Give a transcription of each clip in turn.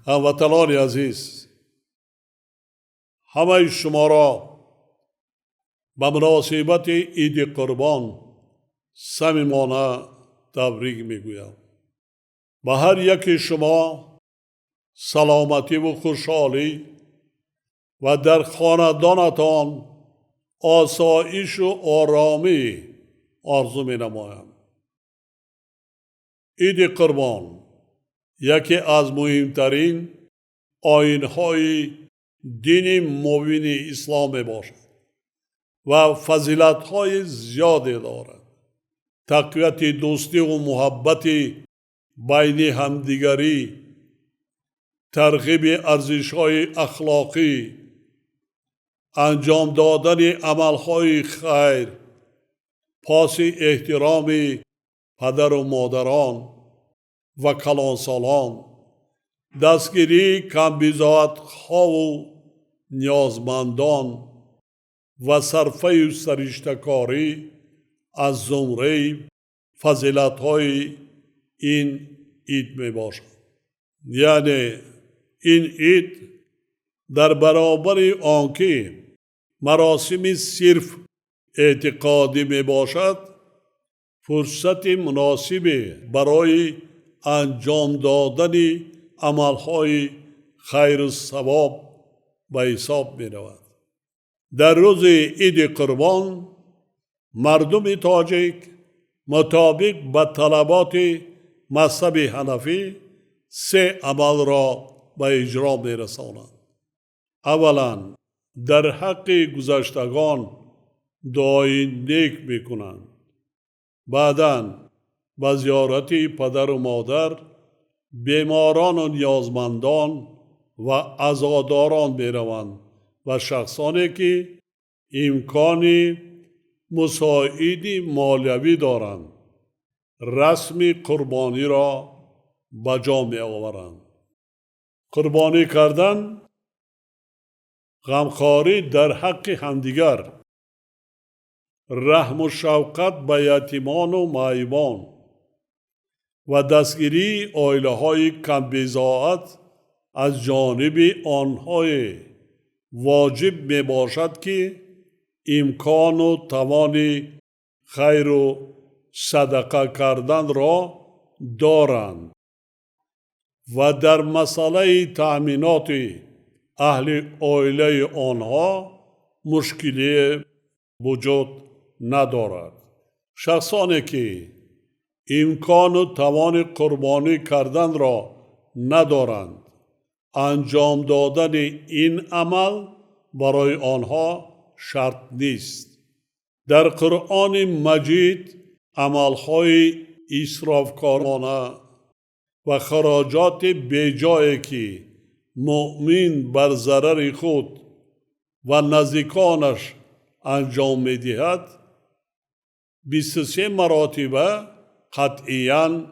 هموطنان عزیز، همه شما را به مناسبت عید قربان صمیمانه تبریک میگویم. به هر یک شما سلامتی و خوشحالی و در خاندانتان آسایش و آرامی آرزو می نمایم. عید قربان یکی از مهمترین آیین‌های دین مبین اسلام باشد و فضیلت‌های زیادی دارد. تقویت دوستی و محبت بین همدیگری، ترغیب ارزش‌های اخلاقی، انجام دادن عمل‌های خیر، پاس احترام پدر و مادران و کلانسالان، دستگیری کمبزاعت‌ها و نیازمندان و صرفه سرشته‌کاری از زمره فضیلت‌های این عید می باشد. یعنی این عید در برابر آنکه مراسم صرف اعتقادی می باشد، فرصت مناسب برای انجام دادن عملهای خیر و ثواب به حساب می رود. در روز عید قربان مردم تاجیک مطابق به طلبات مذهب حنفی 3 عمل را به اجرا می رسانند. اولا در حق گذشتگان دعای نیک می کنند. بعداً به زیارت پدر و مادر، بیماران و نیازمندان و عزاداران می روند و شخصانی که امکان مساعد مالیوی دارند رسم قربانی را به جا می آورند. قربانی کردن غمخواری در حق همدیگر، رحم و شفقت به یتیمان و معیوبان و دستگیری عائله‌های کمبضاعت از جانب آنهای واجب می باشد که امکان و توان خیر و صدقه کردن را دارند و در مسئله تأمینات اهل عائله آنها مشکلی وجود ندارد. شخصانی که امکان و توان قربانی کردن را ندارند، انجام دادن این عمل برای آنها شرط نیست. در قرآن مجید عملهای اسرافکارانه و خراجات بیجایی که مؤمن بر ضرر خود و نزدیکانش انجام می دهد 23 مراتبه قطعیاً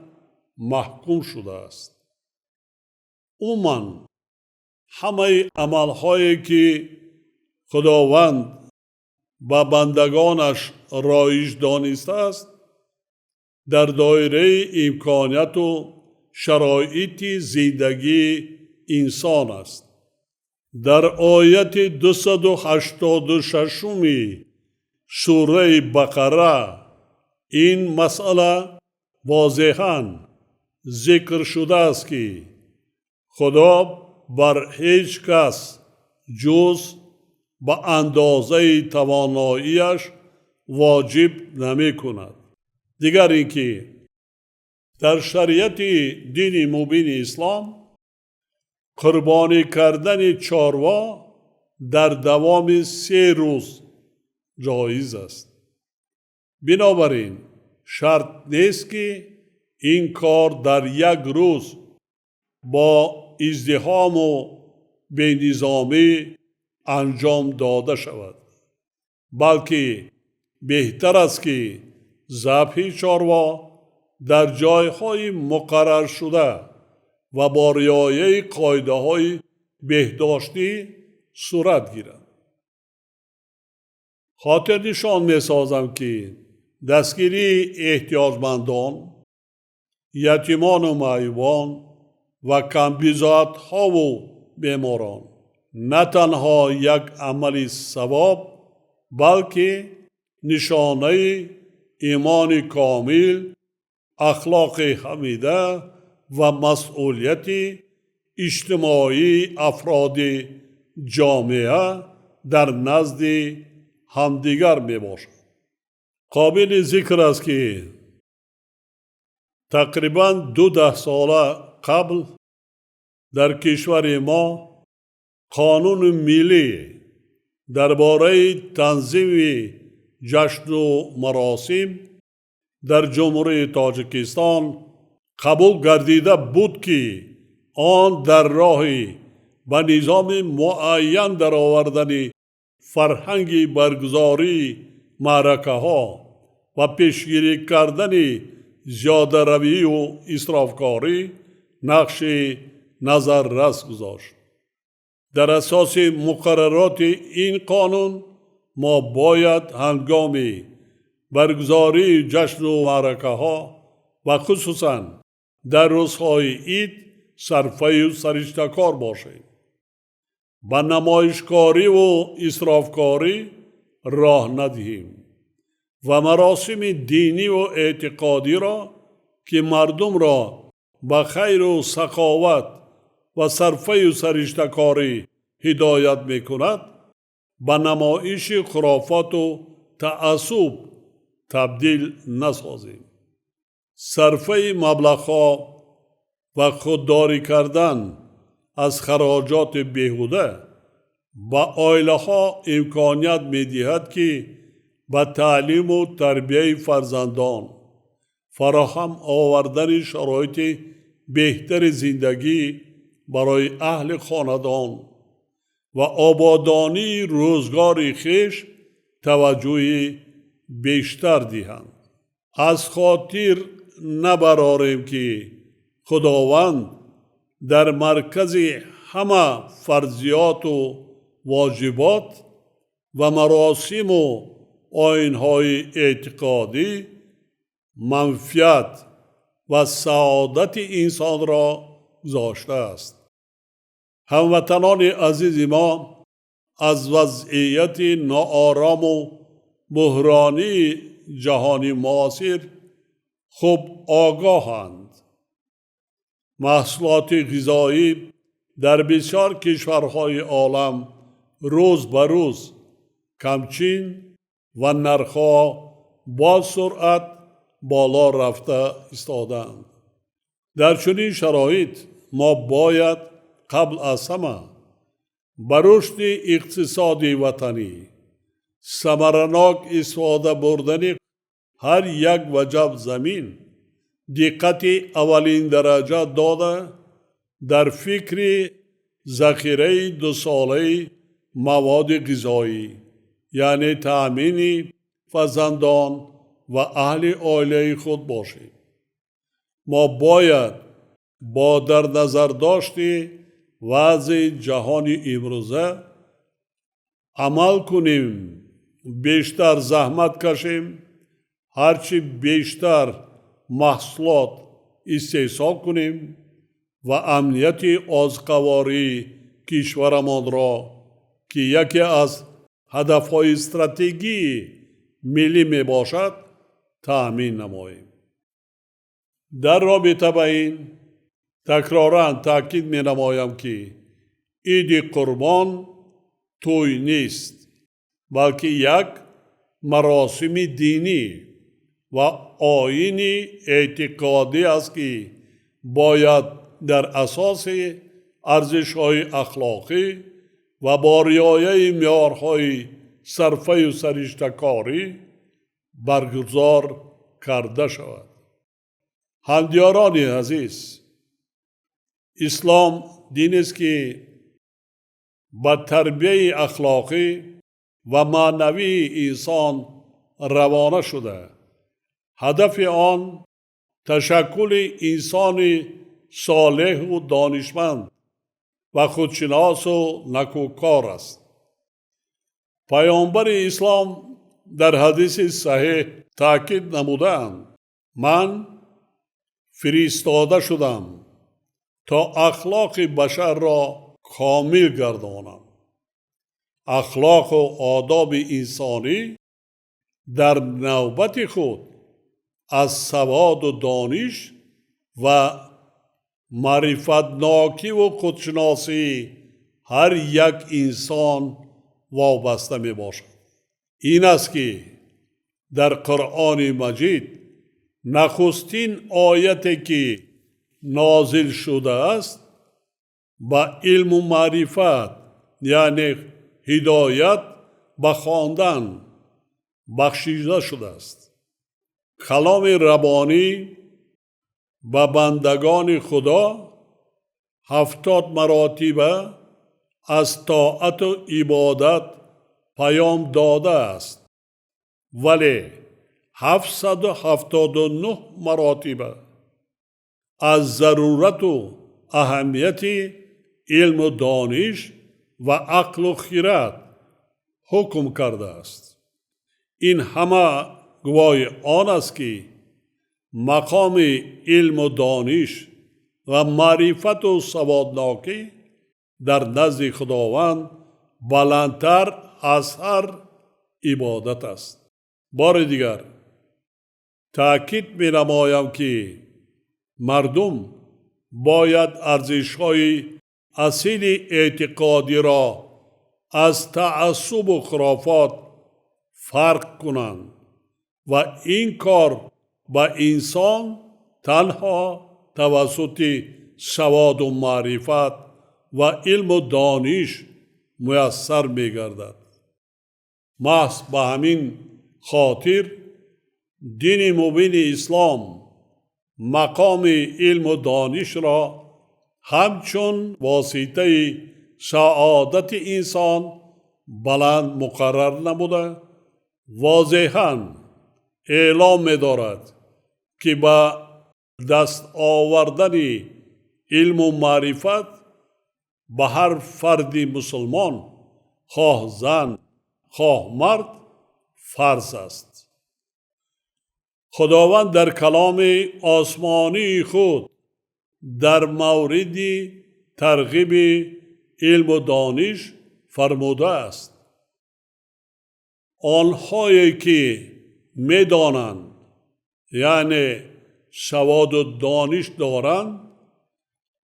محکوم شده است. عموماً همه عملهایی که خداوند به بندگانش رایج دانسته است در دایره امکانیت و شرایط زندگی انسان است. در آیت 286 سوره بقره این مسئله واضحاً ذکر شده است که خدا بر هیچ کس جز به اندازه تواناییش واجب نمی کند. دیگر اینکه در شریعت دین مبین اسلام قربانی کردن چاروا در دوام 3 روز جایز است. بنابراین شرط نیست که این کار در یک روز با ازدحام و بینظامی انجام داده شود، بلکه بهتر است که ذبح چاروا در جایهای مقرر شده و با رعایت قاعده‌های بهداشتی صورت گیرد. خاطر نشان می سازم که دستگیری احتیاجمندان، یتیمان و معیوبان و کمبیزادها و بیماران. نه تنها یک عمل ثواب بلکه نشانه ایمان کامل، اخلاق حمیده و مسئولیت اجتماعی افراد جامعه در نزد همدیگر می باشد. قابل ذکر است که تقریباً 12 سال قبل در کشور ما قانون ملی درباره تنظیم جشن و مراسم در جمهوری تاجیکستان قبول گردیده بود که آن در راه به نظام معین در آوردن فرهنگ برگزاری معرکه ها و پیشگیری کردن زیاده روی و اسرافکاری نقش نظررس گذاشت. در اساس مقررات این قانون ما باید هنگام برگزاری جشن و معرکه ها و خصوصاً در روزهای عید صرفه و سرشتکار باشیم. به نمایشکاری و اسرافکاری راه ندهیم و مراسم دینی و اعتقادی را که مردم را به خیر و سخاوت و صرفه و سرشتکاری هدایت می کند به نمایش خرافات و تعصب تبدیل نسازیم. صرفه مبلغ‌ها و خودداری کردن از خراجات بیهوده به عائله‌ها امکانیت می‌دهد که به تعلیم و تربیت فرزندان، فراهم آوردن شرایط بهتر زندگی برای اهل خاندان و آبادانی روزگار خویش توجه بیشتر دهند. از خاطر نبراریم که خداوند در مرکز همه فرضیات و واجبات و مراسم و آیین‌های اعتقادی منفعت و سعادت انسان را گذاشته است. هموطنان عزیز ما از وضعیت ناآرام و بحرانی جهانی معاصر خوب آگاهند. محصولات غذایی در بسیار کشورهای عالم روز به روز کمچین و نرخ‌ها با سرعت بالا رفته ایستادند. در چنین شرایط ما باید قبل از همه به رشد اقتصادی وطنی ثمرناک استفاده بردن هر یک وجب زمین دقت اولین درجه داده در فکر ذخیره 2 ساله مواد غذایی، یعنی تأمین فرزندان و اهل عائله خود باشیم. ما باید با در نظر داشت وضع جهانی امروزه عمل کنیم، بیشتر زحمت کشیم، هرچی بیشتر محصولات استحصال کنیم و امنیت آذوقه‌واری کشورمان را که یکی از هدفهای استراتژی ملی می باشد تأمین نماییم. در رابطه با این تکرارا تاکید می نمایم که عید قربان توی نیست، بلکه یک مراسم دینی و آیین اعتقادی است که باید در اساس ارزش‌های اخلاقی و با رعایت معیارهای صرفه و سرشتکاری برگزار کرده شود. همدیاران عزیز، اسلام دین است که با تربیت اخلاقی و معنوی انسان روانه شده. هدف آن تشکل انسان صالح و دانشمند و خودشناس و نکوکار است. پیامبر اسلام در حدیث صحیح تاکید نمودند: من فرستاده شدم تا اخلاق بشر را کامل گردانند. اخلاق و آداب انسانی در نوبت خود از سواد و دانش و معرفتناکی و خودشناسی هر یک انسان وابسته می باشد. این است که در قرآن مجید نخستین آیتی که نازل شده است با علم و معرفت یعنی هدایت به خواندن بخشیده شده است. کلام ربانی به بندگان خدا 70 مراتبه از طاعت و عبادت پیام داده است، ولی 779 مراتبه از ضرورت و اهمیت علم و دانش و عقل و خرد حکم کرده است. این همه گواه آن است که مقام علم و دانش و معرفت و سوادناکی در نزد خداوند بلندتر از هر عبادت است. بار دیگر تأکید می نمایم که مردم باید ارزش‌های اصیل اعتقادی را از تعصب و خرافات فرق کنند و این کار با انسان تنها توسط سواد و معرفت و علم و دانش میسر می گردد. محض به همین خاطر دین مبین اسلام مقام علم و دانش را همچون واسطه سعادت انسان بلند مقرر نموده، واضحاً اعلام می دارد که با دست آوردن علم و معرفت به هر فرد مسلمان خواه زن خواه مرد فرض است. خداوند در کلام آسمانی خود در مورد ترغیب علم و دانش فرموده است: آنهایی که می دانند یعنی سواد و دانش دارند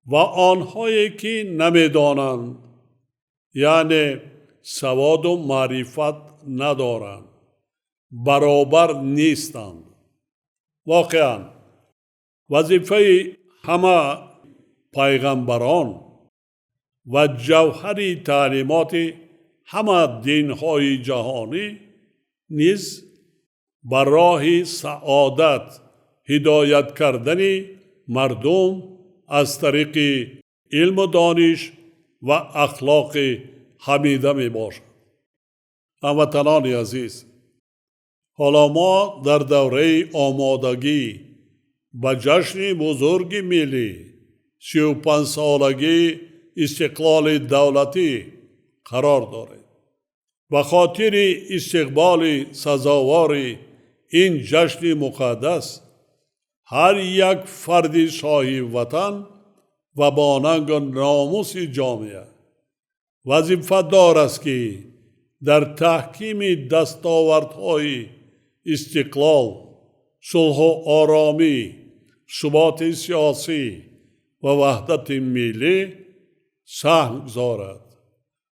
و آنهایی که نمی دانند یعنی سواد و معرفت ندارند برابر نیستند. واقعا وظیفه همه پیغمبران و جوهر تعلیمات همه دین‌های جهانی نیز بر راه سعادت هدایت کردن مردم از طریق علم و دانش و اخلاق حمیده می باشد. هموطنان عزیز، حالا ما در دوره آمادگی به جشن بزرگ ملی 35 سالگی استقلال دولتی قرار داریم. به خاطر استقبال سزاوار این جشن مقدس هر یک فرد صاحب وطن و باننگ ناموس جامعه وظیفه دار است که در تحکیم دستاوردهای استقلال، صلح و آرامی، ثبات سیاسی و وحدت ملی سهم گذارد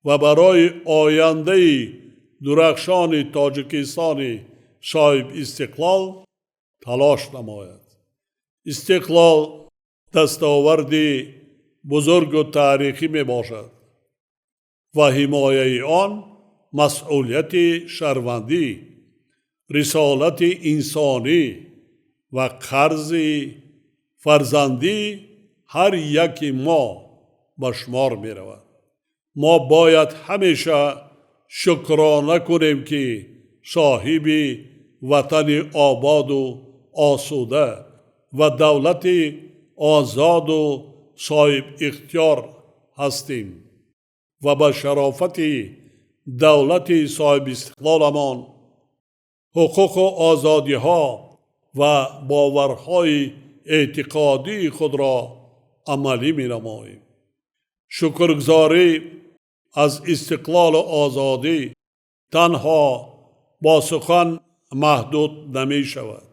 و برای آینده درخشان تاجیکستان صاحب استقلال تلاش نماید. استقلال دستاورد بزرگ و تاریخی می باشد و حمایه آن مسئولیت شهروندی، رسالت انسانی و قرض فرزندی هر یک ما به شمار می رود. ما باید همیشه شکرانه کنیم که صاحب وطن آباد و آسوده و دولت آزاد و صاحب اختیار هستیم و به شرافت دولت صاحب استقلالمان حقوق و آزادی ها و باورهای اعتقادی خود را عملی می نماییم. شکرگزاری از استقلال و آزادی تنها با سخن محدود نمی شود،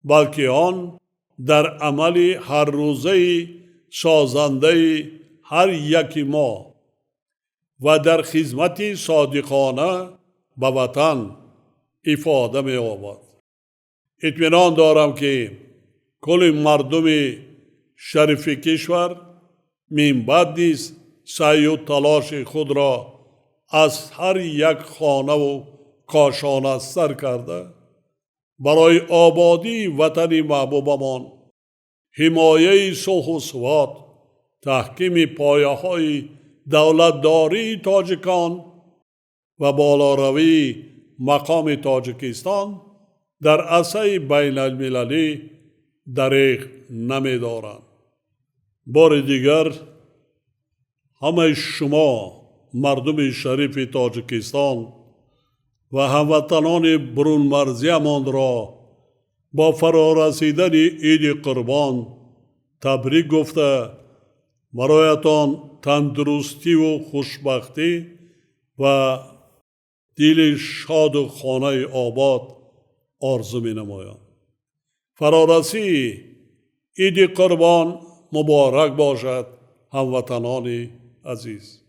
بلکه آن در عمل هر روزه سازنده هر یکی ما و در خدمت صادقانه به وطن ifade می یابد. اطمینان دارم که کل مردم شریف کشور من بعد نیز سعی و تلاش خود را از هر یک خانه و کاشانه سر کرده برای آبادی وطن محبوبمان، حمایه صلح و ثبات، تحکیم پایه‌های دولتداری تاجیکان و بالاروی مقام تاجیکستان در عرصه بین المللی دریغ نمی دارند. بار دیگر همه شما مردم شریف تاجیکستان و هموطنان برون مرزیمان را با فرارسیدن عید قربان تبریک گفته برایتان تندرستی و خوشبختی و دل شاد و خانه آباد آرزو می نمایم. فرارسی عید قربان مبارک باشد هموطنان عزیز.